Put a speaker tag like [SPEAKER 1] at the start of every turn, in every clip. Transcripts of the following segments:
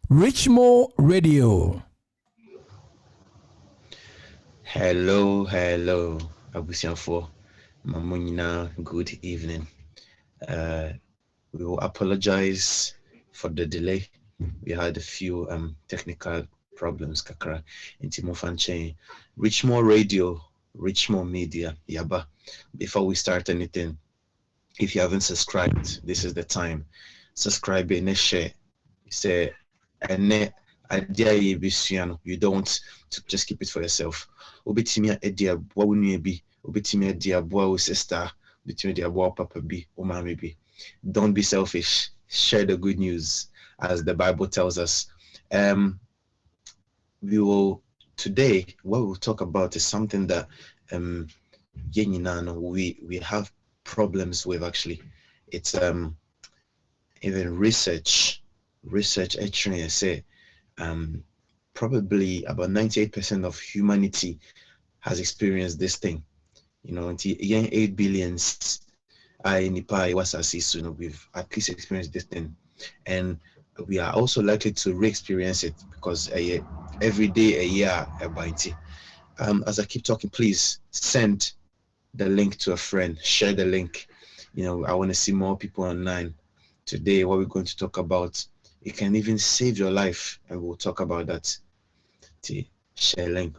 [SPEAKER 1] Richmore Radio.
[SPEAKER 2] Hello, Abusianfo. Mamunina, good evening. Uh, we will apologize for the delay. We had a few technical problems, kakra. Inti Mofanche. Richmore Radio, Richmore Media, Yaba. Before we start anything, if you haven't subscribed, this is the time. Subscribe and share. Say, and you don't just keep it for yourself. Obitimia edia bwa wunu bi, obitimia edia bwa wo sister, obitimia edia bwa papa bi, o mama bi. Don't be selfish. Share the good news, as the Bible tells us. We will today. What we'll talk about is something that we have problems with. Actually, it's even research actually say probably about 98% of humanity has experienced this thing. Until 8 billions I nipa was we've at least experienced this thing, and we are also likely to re-experience it because every day a year about it. As I keep talking, please send the link to a friend, share the link. I want to see more people online. Today, what we're going to talk about, it can even save your life, and we'll talk about that. Share link,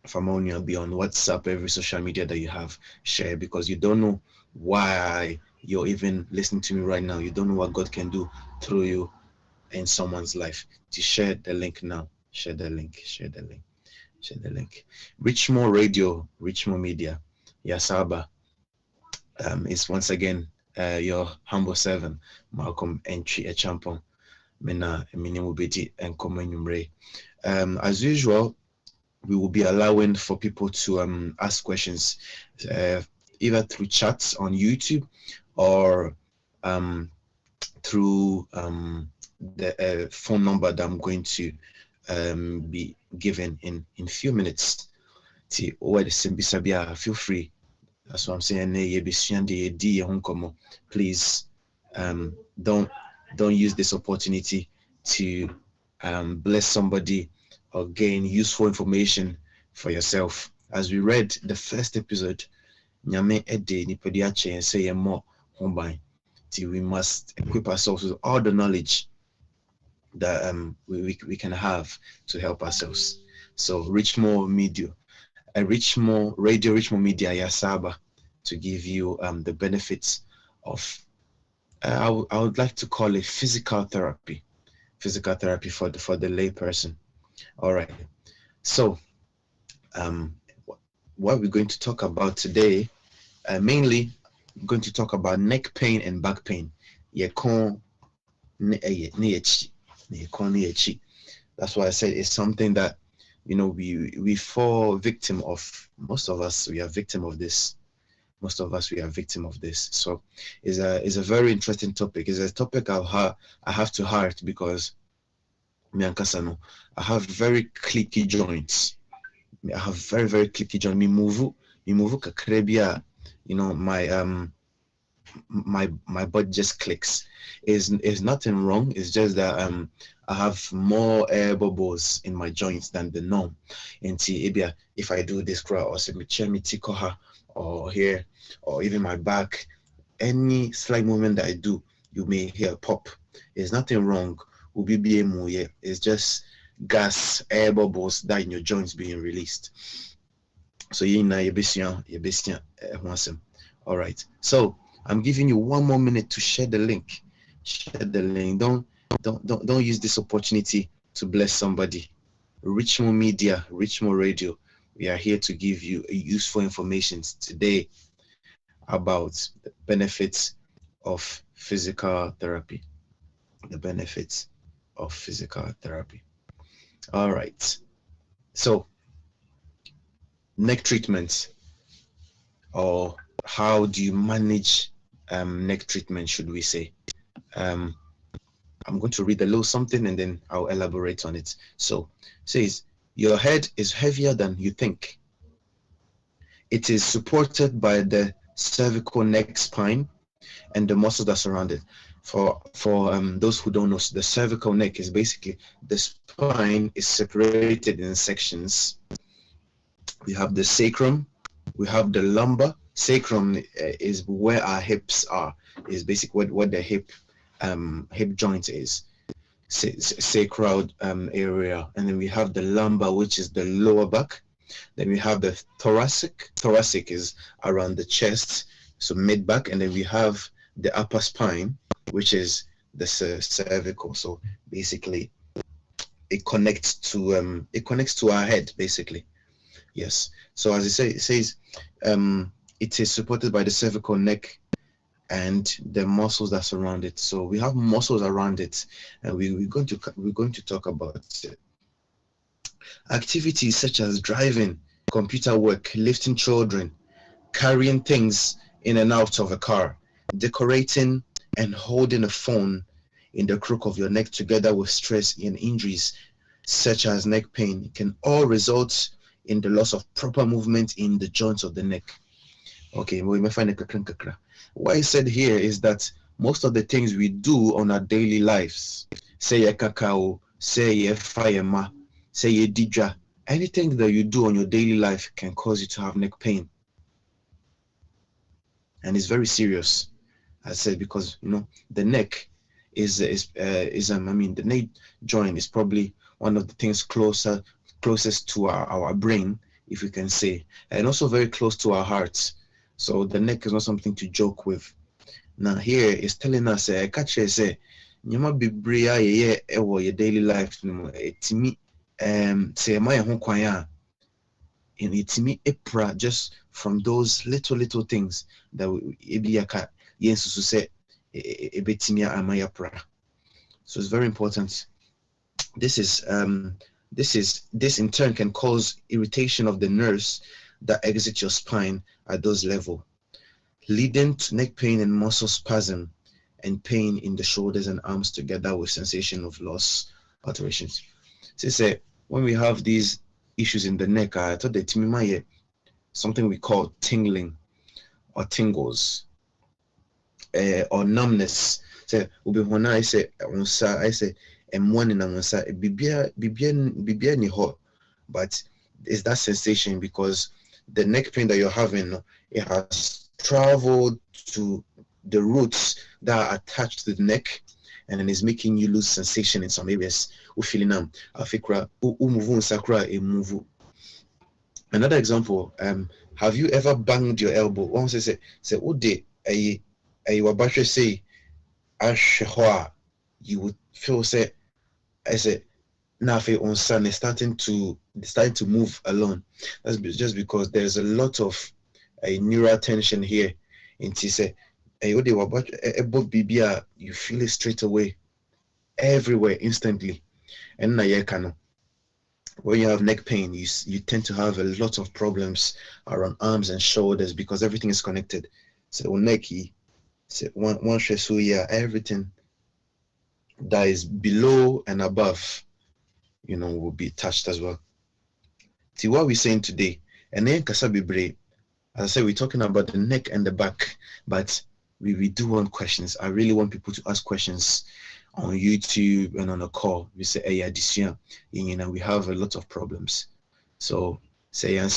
[SPEAKER 2] Famonia, be on WhatsApp, every social media that you have, share, because you don't know why you're even listening to me right now. You don't know what God can do through you in someone's life. To share the link now. Share the link. Richmore Radio, Richmore Media, Yasaba is once again your humble servant, Malcolm Entry Echampon. Mena Eminem Ubeti and Komenumre. As usual, we will be allowing for people to ask questions either through chats on YouTube or through the phone number that I'm going to be given in a few minutes. Feel free. That's what I'm saying. Please don't use this opportunity to bless somebody or gain useful information for yourself. As we read the first episode, Nyame Ede Nipodiache and say more homebine. We must equip ourselves with all the knowledge that we can have to help ourselves. So Richmore Media, Richmore Radio, Richmore Media, Yasaba, to give you the benefits of I would like to call it physical therapy for the lay person. All right. So what we're going to talk about today, mainly going to talk about neck pain and back pain. That's why I said it's something that we fall victim of. Most of us, we are victim of this. So it's a very interesting topic. It's a topic I have to heart because I have very clicky joints. I have very, very clicky joints. Me move kakrebia, my body just clicks. Is nothing wrong. It's just that I have more air bubbles in my joints than the norm. And see, if I do this crowd or say me tikoha or here or even my back, any slight movement that I do, you may hear pop. There's nothing wrong. It's just gas, air bubbles that in your joints being released. So all right. So I'm giving you 1 more minute to share the link. Don't use this opportunity to bless somebody. Richmore Media, Richmore Radio. We are here to give you useful information today about the benefits of physical therapy. All right. So, neck treatment, or how do you manage neck treatment, should we say? I'm going to read a little something and then I'll elaborate on it. So, it says, your head is heavier than you think. It is supported by the cervical neck spine and the muscles that surround it. For those who don't know, the cervical neck is basically the spine is separated in sections. We have the sacrum, we have the lumbar. Sacrum is where our hips are, is basically what the hip joint is, sacral area. And then we have the lumbar, which is the lower back. Then we have the thoracic. Thoracic is around the chest, so mid back. And then we have the upper spine, which is the cervical. So basically, it connects to our head, basically. Yes. So as it says, it is supported by the cervical neck and the muscles that surround it. So we have muscles around it, and we're going to talk about it. Activities such as driving, computer work, lifting children, carrying things in and out of a car, decorating and holding a phone in the crook of your neck, together with stress and injuries such as neck pain, can all result in the loss of proper movement in the joints of the neck. Okay, we may find a what I said here is that most of the things we do on our daily lives, say a cacao, say a firema, say a dija, anything that you do on your daily life can cause you to have neck pain. And it's very serious, I said, because the neck is the neck joint is probably one of the things closest to our brain, if we can say, and also very close to our hearts. So the neck is not something to joke with. Now here is telling us, catch say, you might be bria your daily life. It's me, say my home choir, and it's me epra just from those little things that ebiaka yes to say ebetimia amaya pra. So it's very important. This in turn can cause irritation of the nerves that exit your spine at those levels, leading to neck pain and muscle spasm and pain in the shoulders and arms, together with sensation of loss alterations. So say when we have these issues in the neck, I thought that something we call tingling or tingles or numbness. So when I say and one in amonsa bibia ni hot, but it's that sensation because the neck pain that you're having, it has traveled to the roots that are attached to the neck, and then it's making you lose sensation in some areas. Another example, have you ever banged your elbow? Once I say what day a wabatche say ashwa, you would feel say I say Nafe on sun is starting to move along. That's just because there's a lot of neural tension here. And she say, you feel it straight away, everywhere, instantly. And now when you have neck pain, you tend to have a lot of problems around arms and shoulders because everything is connected. So neck, one everything that is below and above, will be touched as well. See what we're saying today, and then Kasabibre, as I said, we're talking about the neck and the back, but we do want questions. I really want people to ask questions on YouTube and on a call. We say, hey, this year, we have a lot of problems. So say, and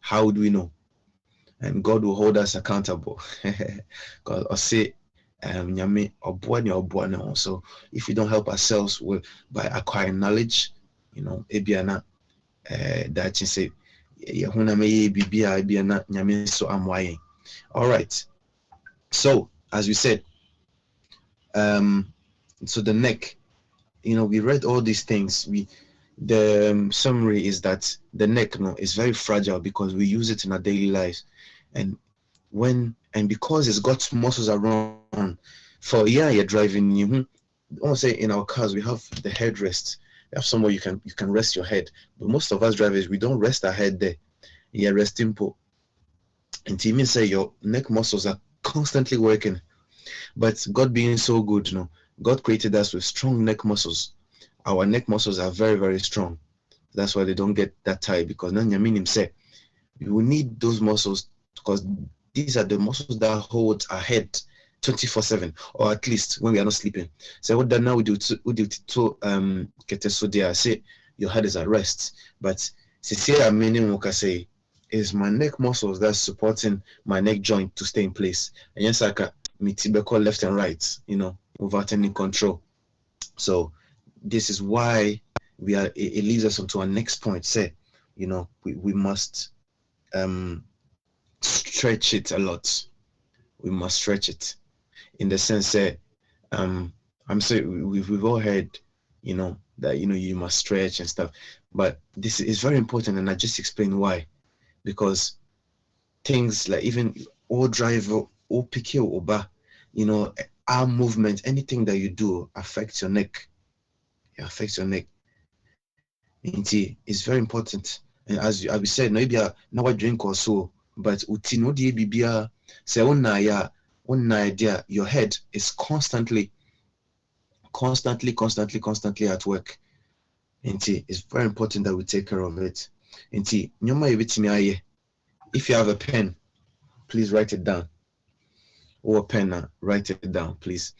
[SPEAKER 2] how do we know? And God will hold us accountable. Because I say, so if we don't help ourselves by acquiring knowledge, ebiana that you say all right. So as we said, so the neck, we read all these things. The summary is that the neck is very fragile because we use it in our daily lives, and because it's got muscles around. For you're driving, I want to say in our cars we have the headrest. We have somewhere you can rest your head, but most of us drivers, we don't rest our head there. You're resting po, and to mean say your neck muscles are constantly working. But God being so good, God created us with strong neck muscles. Our neck muscles are very, very strong. That's why they don't get that tight, because then Yamin say we will need those muscles because these are the muscles that hold our head 24/7, or at least when we are not sleeping. So what that now we do to get so there, say your head is at rest. But say a minimum can say is my neck muscles that's supporting my neck joint to stay in place. And yes, I can me call left and right, without any control. So this is why it leads us onto our next point. Say, we must stretch it a lot. We must stretch it in the sense that I'm saying we've all heard, that you must stretch and stuff, but this is very important, and I just explain why. Because things like even all drive or pick or bar, arm movement, anything that you do affects your neck. It affects your neck. It's very important. And as we said, maybe now I drink or so, but utino di bibia say one idea, your head is constantly at work. It's very important that we take care of it. If you have a pen, please write it down. Or a pen, write it down, please.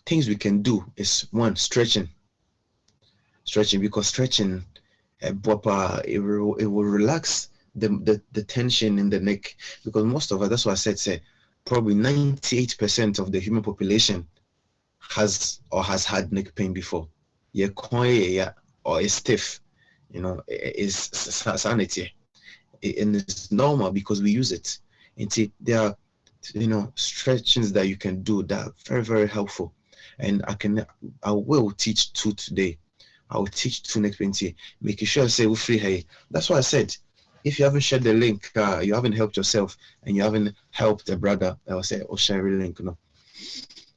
[SPEAKER 2] Things we can do is one, stretching, because stretching it will relax the tension in the neck, because most of us, that's what I said, say probably 98% of the human population has had neck pain before. Or is stiff, is sanity, and it's normal because we use it. And there are stretchings that you can do that are very, very helpful, and I will teach two today. I will teach two next week, making sure I say we free. Hey, that's why I said, if you haven't shared the link, you haven't helped yourself, and you haven't helped a brother. I'll say, share a link.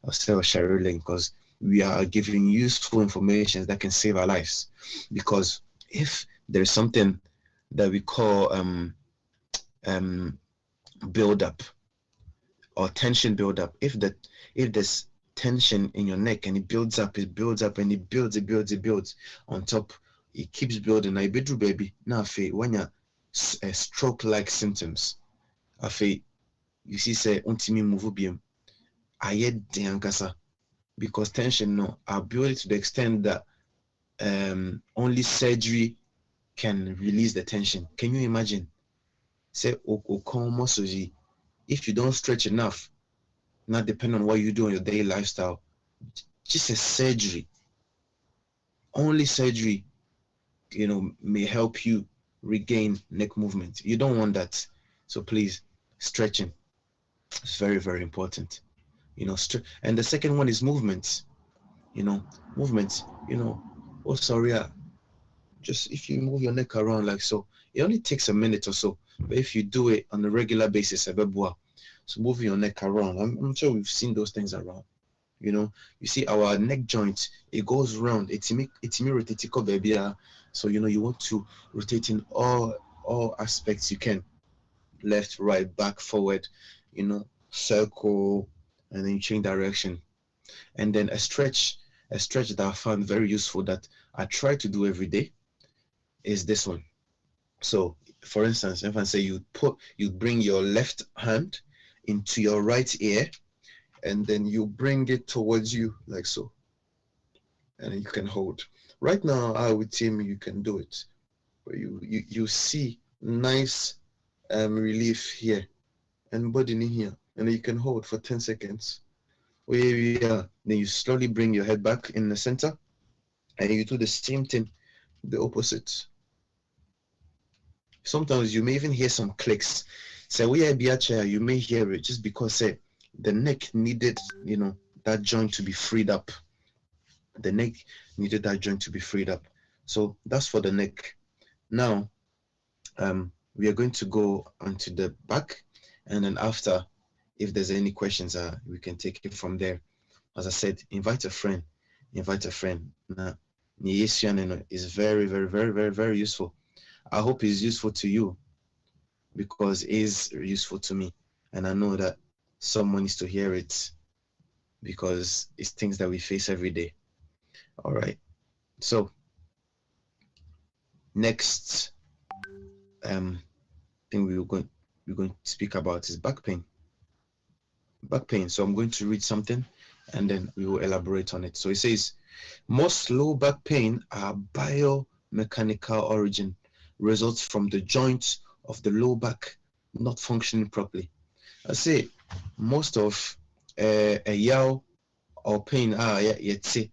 [SPEAKER 2] I'll say, share a link, because we are giving useful information that can save our lives. Because if there is something that we call build up or tension build up, if there's tension in your neck and it builds up and it builds on top, it keeps building. I bedroom baby now when you're stroke like symptoms, you see say untimi move biam ayed yankasa, because tension no are built to the extent that only surgery can release the tension. Can you imagine? Say if you don't stretch enough, not depend on what you do in your daily lifestyle, just a surgery, only surgery, may help you regain neck movement. You don't want that. So please, stretching is very, very important. And the second one is movement. Movement. Oh sorry, just if you move your neck around like so, it only takes a minute or so. But if you do it on a regular basis, so moving your neck around, I'm sure we've seen those things around. You see our neck joint, it goes round. It's rotating, baby. So you want to rotate in all aspects you can, left, right, back, forward, circle, and then you change direction. And then a stretch that I found very useful that I try to do every day is this one. So for instance, if I say you bring your left hand into your right ear, and then you bring it towards you like so, and you can hold. Right now, I would tell you can do it, but you see nice relief here and body in here, and you can hold for 10 seconds. Where we are, then you slowly bring your head back in the center, and you do the same thing, the opposite. Sometimes you may even hear some clicks. So we are a chair, you may hear it just because the neck needed, that joint to be freed up. The neck needed that joint to be freed up. So that's for the neck. Now, we are going to go onto the back, and then after, if there's any questions, we can take it from there. As I said, invite a friend. Now, is very, very, very, very, very useful. I hope it's useful to you, because it is useful to me, and I know that someone needs to hear it, because it's things that we face every day. All right. So next thing we're going to speak about is back pain. back pain. So I'm going to read something and then we will elaborate on it. So it says, most low back pain are biomechanical origin, results from the joints of the low back not functioning properly. I say most of a yaw or pain yet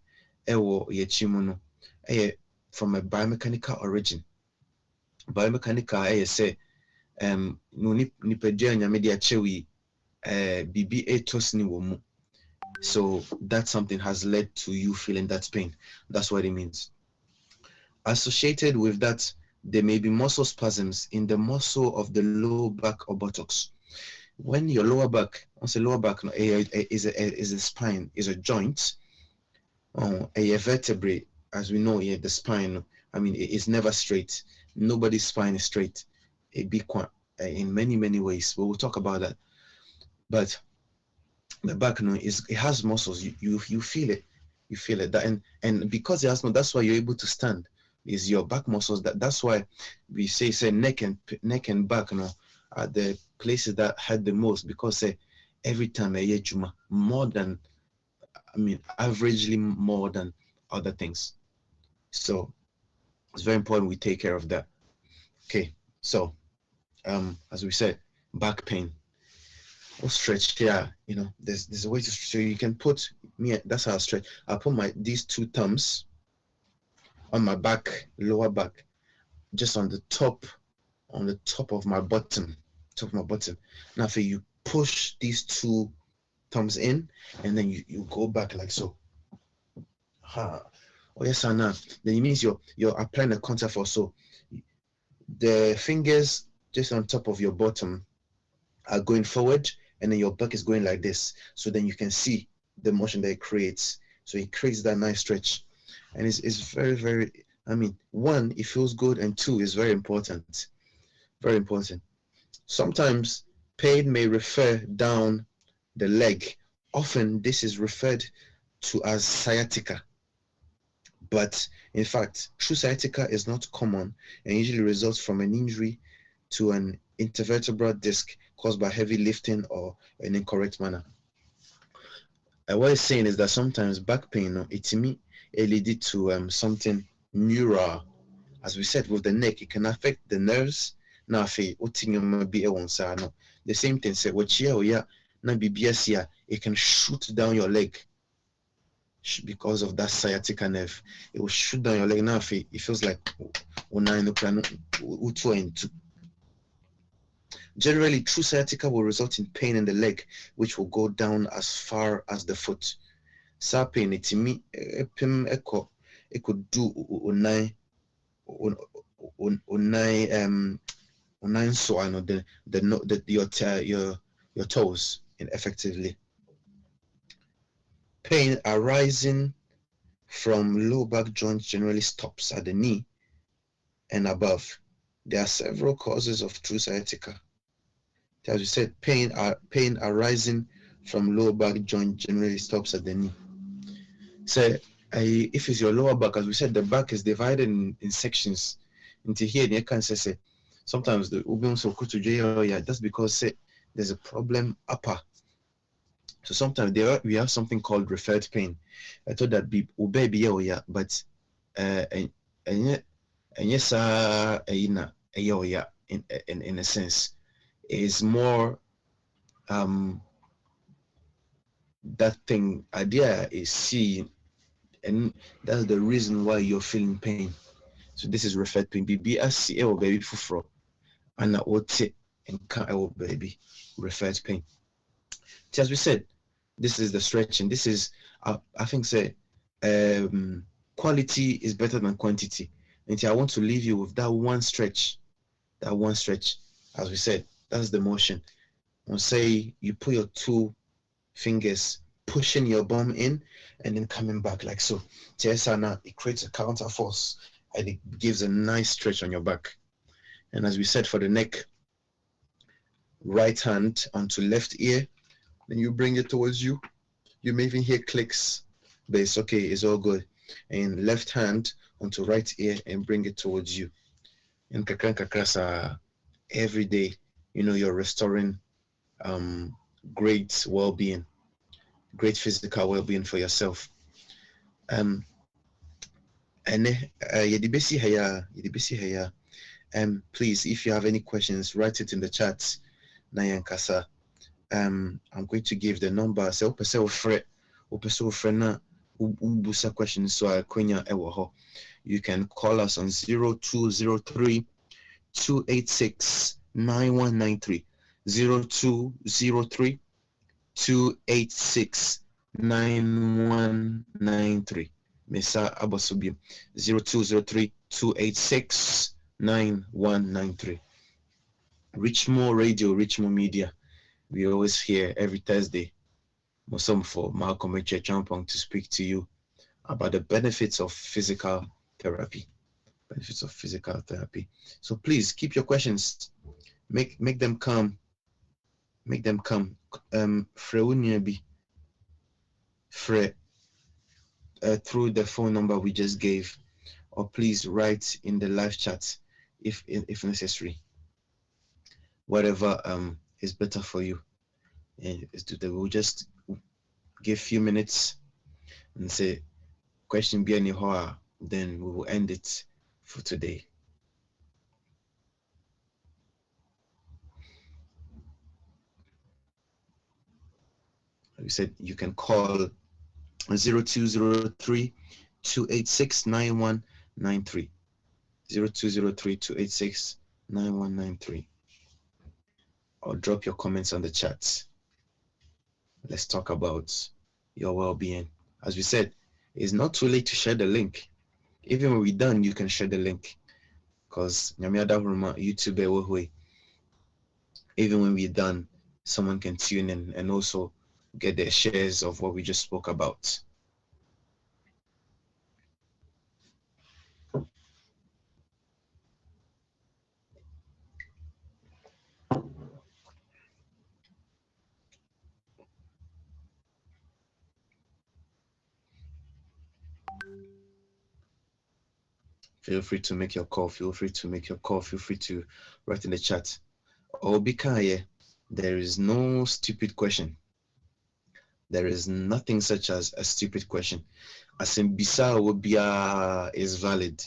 [SPEAKER 2] ewo yechimuno from a biomechanical origin. Biomechanical say no nipadua nyame de achewi bibi etosni wo mu. So that something has led to you feeling that pain. That's what it means. Associated with that, there may be muscle spasms in the muscle of the lower back or buttocks. When your lower back, once the lower back is a spine, is a joint, a vertebrae, as we know, the spine, I mean, it is never straight. Nobody's spine is straight. It be in many ways. We will talk about that. But the back, it has muscles. You feel it. You feel it. That and because it has no, that's why you're able to stand. Is your back muscles. That's why we say neck and back, are the places that hurt the most, because every time more than, I mean, averagely more than other things. So it's very important we take care of that. Okay, so as we said, back pain. We'll stretch here. There's a way to, so you can put me. That's how I stretch. I put these two thumbs on my back, lower back, just on the top of my bottom, Now, for you push these two thumbs in, and then you go back like so. Oh yes, and now then it means you're applying a counter force. So the fingers just on top of your bottom are going forward, and then your back is going like this. So then you can see the motion that it creates. So it creates that nice stretch, and it's very, I mean, one, it feels good, and two, is very important. Very important. Sometimes pain may refer down the leg. Often this is referred to as sciatica. But in fact, true sciatica is not common and usually results from an injury to an intervertebral disc caused by heavy lifting or an incorrect manner. What it's saying is that sometimes back pain, it leads to something neural. As we said, with the neck, it can affect the nerves. Now, the same thing said, it can shoot down your leg because of that sciatica nerve. It will shoot down your leg. Now, it feels like generally, true sciatica will result in pain in the leg, which will go down as far as the foot. Sa pain, it could do so I know your toes ineffectively. Pain arising from low back joints generally stops at the knee and above. There are several causes of true sciatica. As we said, pain arising from lower back joint generally stops at the knee. So if it's your lower back, as we said, the back is divided in sections. Into here, you can say sometimes the that's because there's a problem upper. So sometimes we have something called referred pain. I thought that but in a sense is more that thing idea is seen, and that's the reason why you're feeling pain. So this is referred pain. BBSC or baby fufro and what and can't baby referred pain. So as we said, this is the stretching. This is I think say quality is better than quantity. And I want to leave you with that one stretch. That one stretch, as we said, that's the motion. When say you put your two fingers pushing your bum in and then coming back like so. Now it creates a counter force and it gives a nice stretch on your back. And as we said for the neck, right hand onto left ear, then you bring it towards you. You may even hear clicks, but it's okay, it's all good. And left hand onto right ear and bring it towards you. And every day, you're restoring great well-being, great physical well-being for yourself. And please, if you have any questions, write it in the chat. Nayan Kasa. I'm going to give the number. So ubusa questions so akwenya ewo. You can call us on 0203 286 9193. 0203 286 9193. Mesa Abosubi 0203 286 9193. Richmore Radio, Richmore Media. We always hear every Thursday. Musum for Malcolm Richard Champong to speak to you about the benefits of physical therapy. Benefits of physical therapy. So please keep your questions. Make them come. Make them come. Freunyabi Fre through the phone number we just gave, or please write in the live chat if necessary. Whatever is better for you. We'll just give a few minutes and say question be any horror, then we will end it for today. We said you can call 0203 286 9193. 0203 286 9193. Or drop your comments on the chat. Let's talk about your well-being. As we said, it's not too late to share the link. Even when we're done, you can share the link. Because YouTube, even when we're done, someone can tune in and also get their shares of what we just spoke about. Feel free to make your call. Feel free to make your call. Feel free to write in the chat. Obikaye, there is no stupid question. There is nothing such as a stupid question. Asembisa wobia is valid.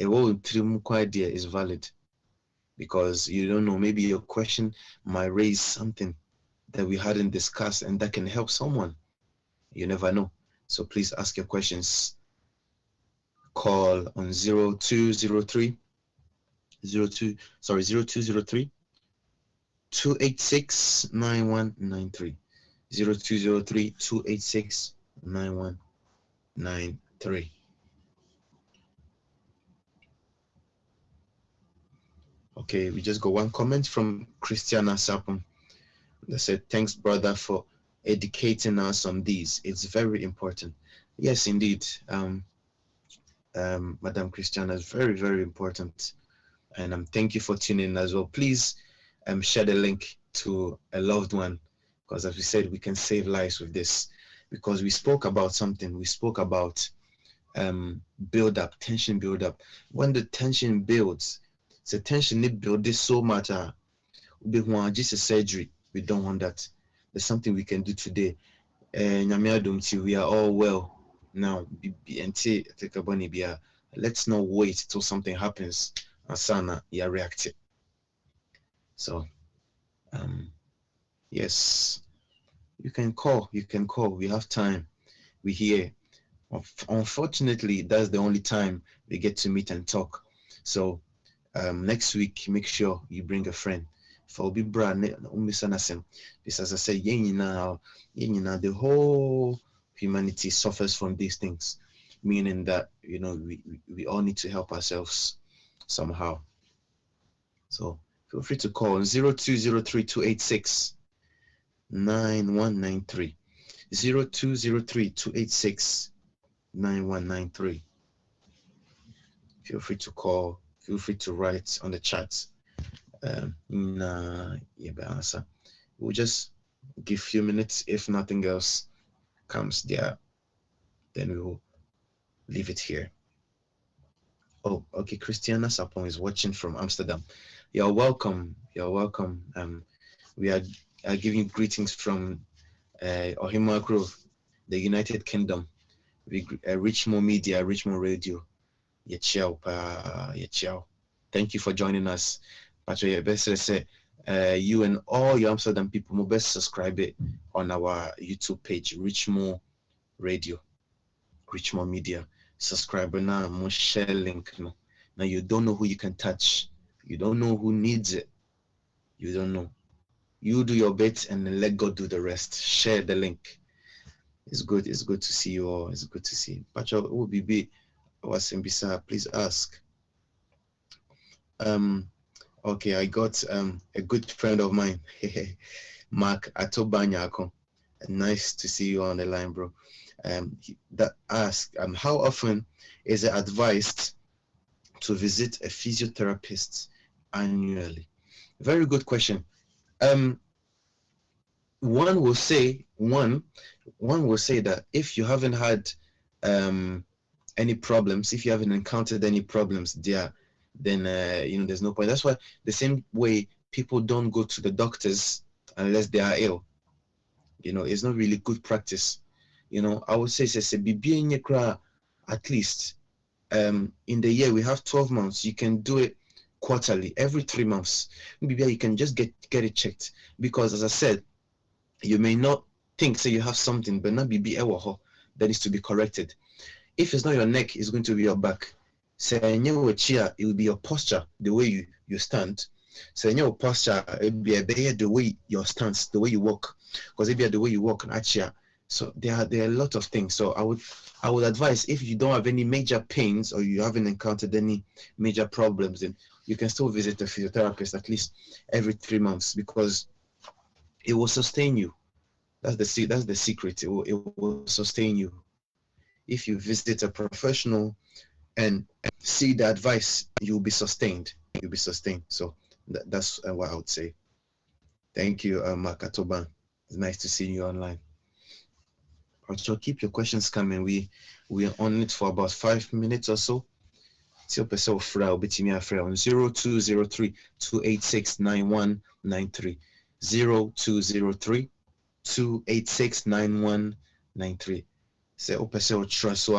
[SPEAKER 2] Idea is valid. Because you don't know, maybe your question might raise something that we hadn't discussed and that can help someone. You never know. So please ask your questions. Call on 0203 0203 286 9193. 0203 286 9193. Okay, we just got one comment from Christiana Sapon that said, thanks, brother, for educating us on these. It's very important. Yes, indeed. Madam Christiana, is very, very important. And thank you for tuning in as well. Please share the link to a loved one, because as we said, we can save lives with this. Because we spoke about something. We spoke about build up, tension build up. When the tension builds, the tension it builds so much. Just a surgery. We don't want that. There's something we can do today. We are all well now. Let's not wait till something happens. Asana, you react. So, yes, you can call. You can call. We have time. We're here. Unfortunately, that's the only time we get to meet and talk. So, next week, make sure you bring a friend. For be brand, this as I say, the whole humanity suffers from these things, meaning that we all need to help ourselves somehow. So feel free to call 0203 286 9193. 0203 286 9193. Feel free to call. Feel free to write on the chat. We'll just give a few minutes. If nothing else comes there, then we will leave it here. Oh, okay. Christiana Sapon is watching from Amsterdam. You're welcome. You're welcome. We are giving you greetings from Ohima Grove, the United Kingdom. Richmond Media, Richmond Radio. Yechiao, yechiao. Thank you for joining us. Patrick, best say, you and all your Amsterdam people, mo best subscribe it on our YouTube page, Richmond Radio, Richmond Media. Subscribe now, mo share link. No. Now you don't know who you can touch. You don't know who needs it. You don't know. You do your bit and let God do the rest. Share the link. It's good. It's good to see you all. It's good to see you. Patrick, who be was in Bisa? Please ask. Okay, I got a good friend of mine, Mark Atobanyako. Nice to see you on the line, bro. That asked, how often is it advised to visit a physiotherapist annually? Very good question. One will say that if you haven't had any problems, if you haven't encountered any problems there, then there's no point. That's why the same way people don't go to the doctors unless they are ill. It's not really good practice. I would say at least in the year we have 12 months. You can do it quarterly, every 3 months. Maybe you can just get it checked, because as I said, you may not think so you have something, but not be that needs to be corrected. If it's not your neck, it's going to be your back. Say it will be your posture, the way you stand. Say your posture, it will be the way your stance, the way you walk, because it be the way you walk in a chair. So there are a lot of things. So I would advise, if you don't have any major pains or you haven't encountered any major problems, then you can still visit a physiotherapist at least every 3 months, because it will sustain you. That's the secret. It will sustain you. If you visit a professional and see the advice, you'll be sustained. So that's what I would say. Thank you, Makatoban. It's nice to see you online. Also, keep your questions coming. We are on it for about 5 minutes or so. On 0203 286 9193. 0203 286 9193. Say opese otro so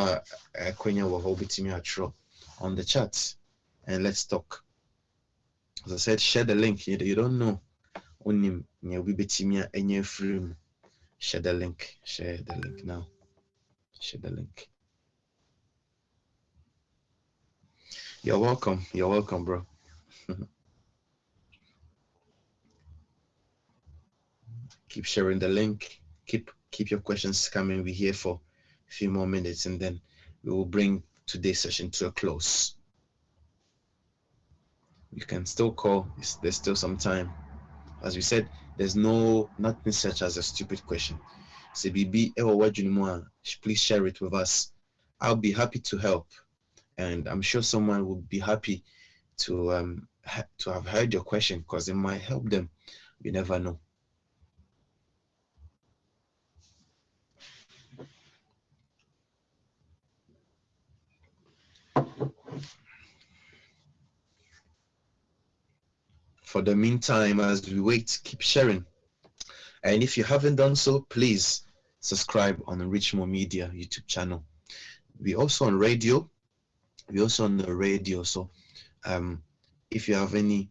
[SPEAKER 2] kwenya wo ho bitimi atro on the chat, and let's talk. As I said, share the link. You don't know onim nya obi bitimi enye free. Share the link now. Share the link. You're welcome, bro. Keep sharing the link. Keep your questions coming. We're here for a few more minutes, and then we will bring today's session to a close. You can still call. There's still some time. As we said, there's nothing such as a stupid question. So please share it with us. I'll be happy to help, and I'm sure someone will be happy to have heard your question, because it might help them. You never know. For the meantime, as we wait, keep sharing. And if you haven't done so, please subscribe on the Richmond Media YouTube channel. We're also on radio. So if you have anything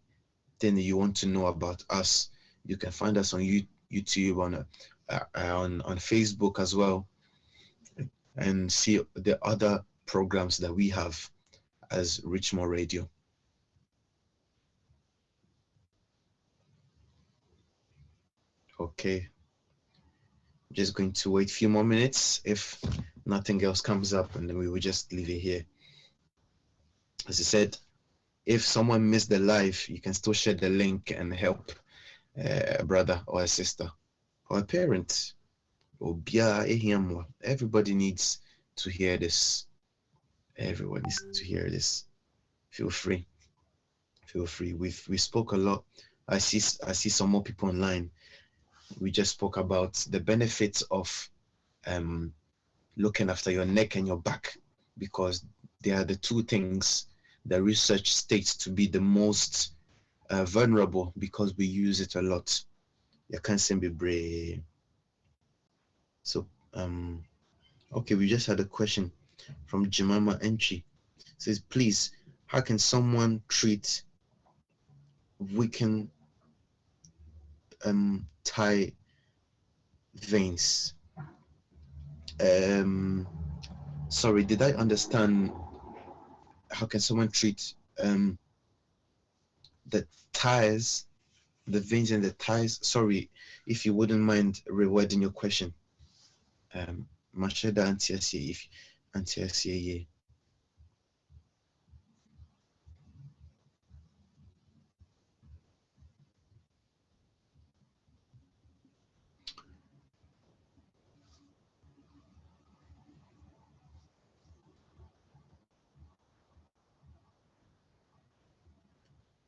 [SPEAKER 2] that you want to know about us, you can find us on YouTube, on Facebook as well, and see the other programs that we have as Richmond Radio. Okay, just going to wait a few more minutes. If nothing else comes up, and then we will just leave it here. As I said, if someone missed the live, you can still share the link and help a brother or a sister or a parent. Everybody needs to hear this. Everyone needs to hear this. Feel free. We spoke a lot. I see some more people online. We just spoke about the benefits of looking after your neck and your back, because they are the two things that research states to be the most vulnerable, because we use it a lot. You can't send be brave. So okay, we just had a question from Jemima Entry. It says, please, how can someone treat weakened thigh veins? Sorry, did I understand? How can someone treat the thighs, the veins in the thighs? Sorry, if you wouldn't mind rewording your question. Masheda Antiasia, if Antiasia,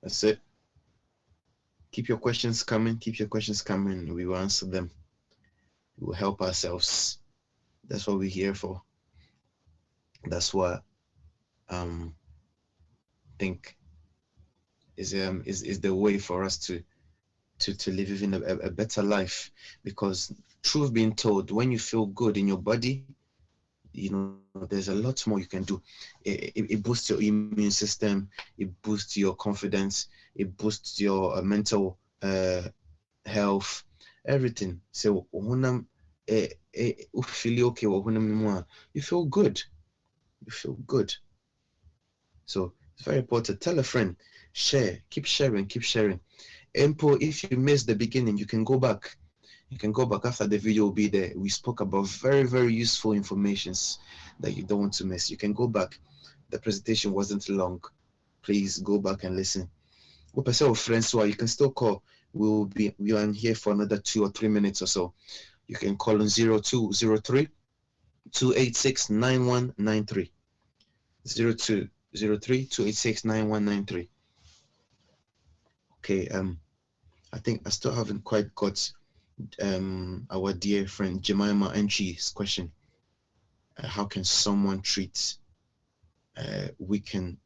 [SPEAKER 2] that's it. Keep your questions coming. Keep your questions coming. We will answer them. We will help ourselves. That's what we're here for. That's what think is the way for us to live even a better life. Because truth being told, when you feel good in your body, you know, there's a lot more you can do. It boosts your immune system, it boosts your confidence, it boosts your mental health, everything. So you feel okay, you feel good. You feel good. So it's very important. Tell a friend, share, keep sharing, keep sharing. Empo, if you missed the beginning, you can go back. You can go back after the video will be there. We spoke about very, very useful informations that you don't want to miss. You can go back. The presentation wasn't long. Please go back and listen. Friends, so you can still call. We are here for another 2 or 3 minutes or so. You can call on 0203 286 9193. 0203 286 9193. Okay, I think I still haven't quite got our dear friend Jemima Entry's question. How can someone treat weakened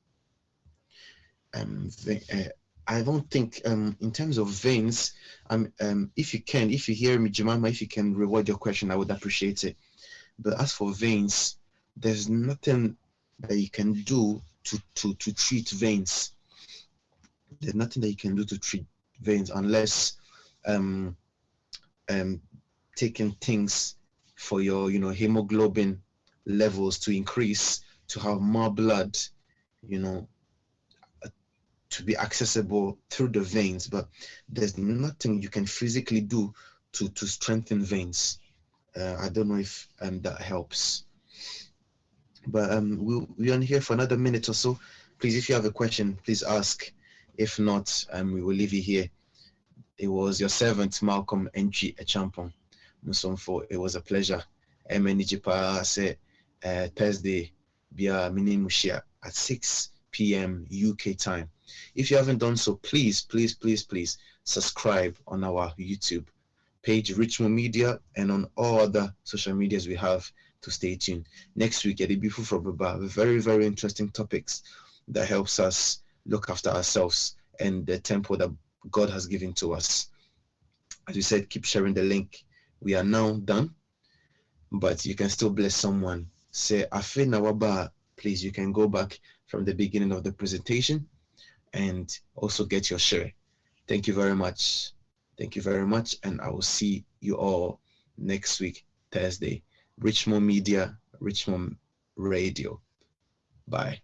[SPEAKER 2] I don't think in terms of veins, if you hear me, Jemima, if you can reword your question, I would appreciate it. But as for veins, there's nothing that you can do to treat veins. There's nothing that you can do to treat veins unless taking things for your hemoglobin levels to increase, to have more blood, to be accessible through the veins. But there's nothing you can physically do to strengthen veins. I don't know if that helps. But we're on here for another minute or so. Please, if you have a question, please ask. If not, we will leave you here. It was your servant, Malcolm N.G. Echampong. Musonfo, it was a pleasure. Emenijipa say Thursday, Bia Minimushia at 6 p.m. UK time. If you haven't done so, please, please, please, please subscribe on our YouTube page, Richmond Media, and on all other social medias we have to stay tuned. Next week, at the Beautiful from Baba, very, very interesting topics that helps us look after ourselves and the temple that God has given to us. As we said, keep sharing the link. We are now done, but you can still bless someone. Say, Afe Nawaba, please, you can go back from the beginning of the presentation and also get your share. Thank you very much. Thank you very much. And I will see you all next week, Thursday. Richmond Media, Richmond Radio. Bye.